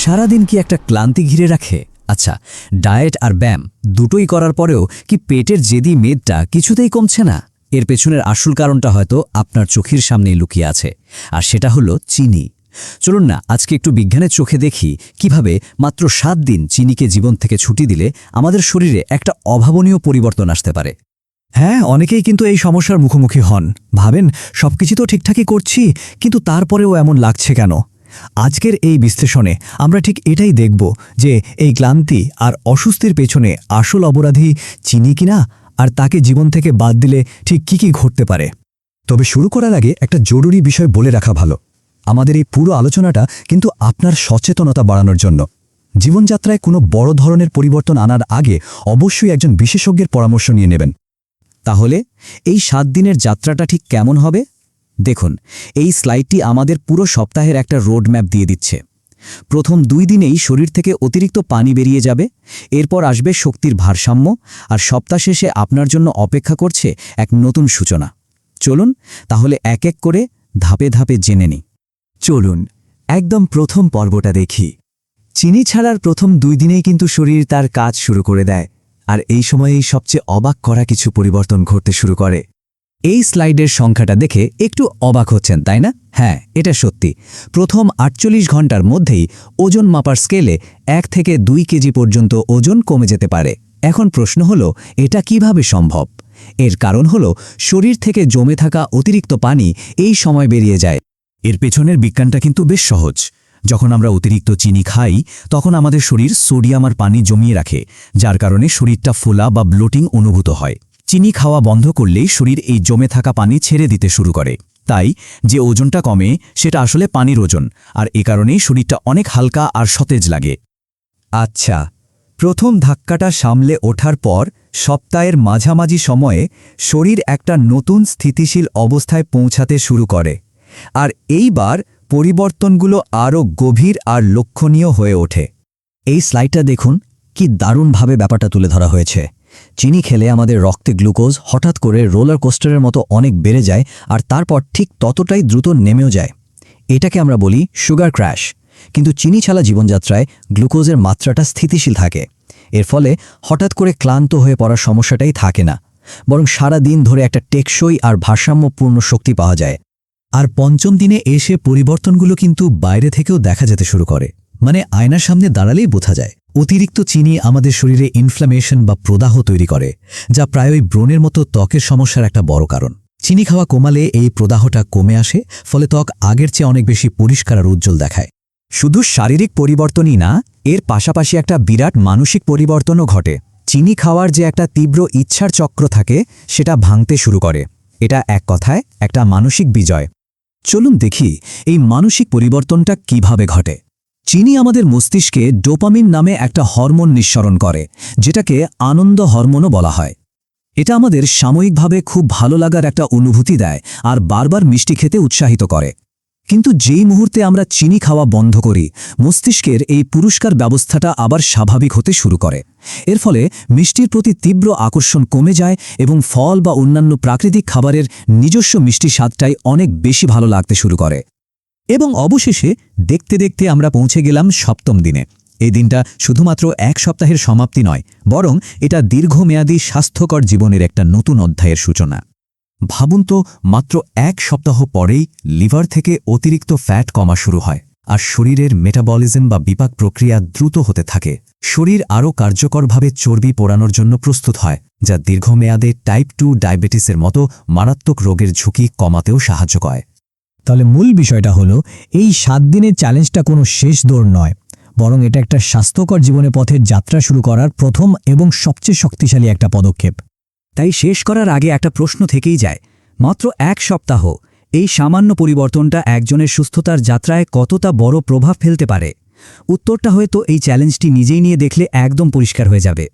সারাদিন কি একটা ক্লান্তি ঘিরে রাখে? আচ্ছা, ডায়েট আর ব্যায়াম দুটোই করার পরেও কি পেটের জেদি মেদটা কিছুতেই কমছে না? এর পেছনের আসল কারণটা হয়তো আপনার চোখের সামনেই লুকিয়ে আছে, আর সেটা হলো চিনি। চলুন না আজকে একটু বিজ্ঞানের চোখে দেখি কিভাবে মাত্র 7 দিন চিনিকে জীবন থেকে ছুটি দিলে আমাদের শরীরে একটা অভাবনীয় পরিবর্তন আসতে পারে। হ্যাঁ, অনেকেই কিন্তু এই সমস্যার মুখোমুখি হন। ভাবেন সবকিছু তো ঠিকঠাকই করছি, কিন্তু তারপরেও এমন লাগছে কেন? আজকের এই বিশ্লেষণে আমরা ঠিক এটাই দেখব যে এই ক্লান্তি আর অস্বস্তির পেছনে আসল অপরাধী চিনি কিনা, আর তাকে জীবন থেকে বাদ দিলে ঠিক কি ঘটতে পারে। তবে শুরু করার আগে একটা জরুরি বিষয় বলে রাখা ভালো। আমাদের এই পুরো আলোচনাটা কিন্তু আপনার সচেতনতা বাড়ানোর জন্য। জীবনযাত্রায় কোনো বড় ধরনের পরিবর্তন আনার আগে অবশ্যই একজন বিশেষজ্ঞের পরামর্শ নিয়ে নেবেন। তাহলে এই 7 দিনের যাত্রাটা ঠিক কেমন হবে? দেখুন, এই স্লাইডটি আমাদের পুরো সপ্তাহের একটা রোডম্যাপ দিয়ে দিচ্ছে। প্রথম 2 দিনেই শরীর থেকে অতিরিক্ত পানি বেরিয়ে যাবে, এরপর আসবে শক্তির ভারসাম্য, আর সপ্তাহ শেষে আপনার জন্য অপেক্ষা করছে এক নতুন সূচনা। চলুন তাহলে এক এক করে ধাপে ধাপে জেনে নিই। চলুন একদম প্রথম পর্বটা দেখি। চিনি ছাড়ার প্রথম 2 দিনেই কিন্তু শরীর তার কাজ শুরু করে দেয়, আর এই সময়েই সবচেয়ে অবাক করা কিছু পরিবর্তন ঘটতে শুরু করে। এই স্লাইডের সংখ্যাটা দেখে একটু অবাক হচ্ছেন, তাই না? হ্যাঁ, এটা সত্যি। প্রথম 48 ঘন্টার মধ্যেই ওজন মাপার স্কেলে 1 থেকে 2 কেজি পর্যন্ত ওজন কমে যেতে পারে। এখন প্রশ্ন হলো, এটা কিভাবে সম্ভব? এর কারণ হলো শরীর থেকে জমে থাকা অতিরিক্ত পানি এই সময় বেরিয়ে যায়। এর পেছনের বিজ্ঞানটা কিন্তু বেশ সহজ। যখন আমরা অতিরিক্ত চিনি খাই, তখন আমাদের শরীর সোডিয়াম আর পানি জমিয়ে রাখে, যার কারণে শরীরটা ফোলা বা ব্লোটিং অনুভূত হয়। চিনি খাওয়া বন্ধ করলেই শরীর এই জমে থাকা পানি ছেড়ে দিতে শুরু করে। তাই যে ওজনটা কমে সেটা আসলে পানির ওজন, আর এ কারণেই শরীরটা অনেক হালকা আর সতেজ লাগে। আচ্ছা, প্রথম ধাক্কাটা সামলে ওঠার পর সপ্তাহের মাঝামাঝি সময়ে শরীর একটা নতুন স্থিতিশীল অবস্থায় পৌঁছাতে শুরু করে, আর এইবার পরিবর্তনগুলো আরও গভীর আর লক্ষণীয় হয়ে ওঠে। এই স্লাইডটা দেখুন, কি দারুণভাবে ব্যাপারটা তুলে ধরা হয়েছে। চিনি খেলে আমাদের রক্তে গ্লুকোজ হঠাৎ করে রোলার কোস্টারের মতো অনেক বেড়ে যায়, আর তারপর ঠিক ততটাই দ্রুত নেমেও যায়। এটাকে আমরা বলি সুগার ক্র্যাশ। কিন্তু চিনি ছাড়া জীবনযাত্রায় গ্লুকোজের মাত্রাটা স্থিতিশীল থাকে। এর ফলে হঠাৎ করে ক্লান্ত হয়ে পড়ার সমস্যাটাই থাকে না, বরং সারা দিন ধরে একটা টেকসই আর ভারসাম্যপূর্ণ শক্তি পাওয়া যায়। আর পঞ্চম দিনে এসে পরিবর্তনগুলো কিন্তু বাইরে থেকেও দেখা যেতে শুরু করে। মানে আয়নার সামনে দাঁড়ালেই বোঝা যায়। অতিরিক্ত চিনি আমাদের শরীরে ইনফ্ল্যামেশন বা প্রদাহ তৈরি করে, যা প্রায়ই ব্রণের মতো ত্বকের সমস্যার একটা বড় কারণ। চিনি খাওয়া কমালে এই প্রদাহটা কমে আসে, ফলে ত্বক আগের চেয়ে অনেক বেশি পরিষ্কার আর উজ্জ্বল দেখায়। শুধু শারীরিক পরিবর্তনই না, এর পাশাপাশি একটা বিরাট মানসিক পরিবর্তনও ঘটে। চিনি খাওয়ার যে একটা তীব্র ইচ্ছার চক্র থাকে, সেটা ভাঙতে শুরু করে। এটা এক কথায় একটা মানসিক বিজয়। চলুন দেখি এই মানসিক পরিবর্তনটা কিভাবে ঘটে। চিনি আমাদের মস্তিষ্কে ডোপামিন নামে একটা হরমোন নিঃসরণ করে, যেটাকে আনন্দ হরমোনও বলা হয়। এটা আমাদের সাময়িকভাবে খুব ভালো লাগার একটা অনুভূতি দেয় আর বারবার মিষ্টি খেতে উৎসাহিত করে। কিন্তু যেই মুহূর্তে আমরা চিনি খাওয়া বন্ধ করি, মস্তিষ্কের এই পুরস্কার ব্যবস্থাটা আবার স্বাভাবিক হতে শুরু করে। এর ফলে মিষ্টির প্রতি তীব্র আকর্ষণ কমে যায় এবং ফল বা অন্যান্য প্রাকৃতিক খাবারের নিজস্ব মিষ্টি স্বাদটাই অনেক বেশি ভালো লাগতে শুরু করে। এবং অবশেষে দেখতে দেখতে আমরা পৌঁছে গেলাম 7ম দিনে। এই দিনটা শুধুমাত্র 1 সপ্তাহের সমাপ্তি নয়, বরং এটা দীর্ঘমেয়াদী স্বাস্থ্যকর জীবনের একটা নতুন অধ্যায়ের সূচনা। ভাবুন তো, মাত্র 1 সপ্তাহ পরেই লিভার থেকে অতিরিক্ত ফ্যাট কমা শুরু হয়, আর শরীরের মেটাবলিজম বা বিপাক প্রক্রিয়া দ্রুত হতে থাকে। শরীর আরও কার্যকরভাবে চর্বি পোড়ানোর জন্য প্রস্তুত হয়, যা দীর্ঘমেয়াদে টাইপ 2 ডায়াবেটিসের মতো মারাত্মক রোগের ঝুঁকি কমাতেও সাহায্য করে। তাহলে মূল বিষয়টা হলো, এই 7 দিনের চ্যালেঞ্জটা কোনো শেষ দৌড় নয়, বরং এটা একটা স্বাস্থ্যকর জীবনের পথের যাত্রা শুরু করার প্রথম এবং সবচেয়ে শক্তিশালী একটা পদক্ষেপ। তাই শেষ করার আগে একটা প্রশ্ন থেকেই যায়, মাত্র 1 সপ্তাহ, এই সামান্য পরিবর্তনটা একজনের সুস্থতার যাত্রায় কতটা বড় প্রভাব ফেলতে পারে? উত্তরটা হয়তো এই চ্যালেঞ্জটি নিজেই নিয়ে দেখলে একদম পরিষ্কার হয়ে যাবে।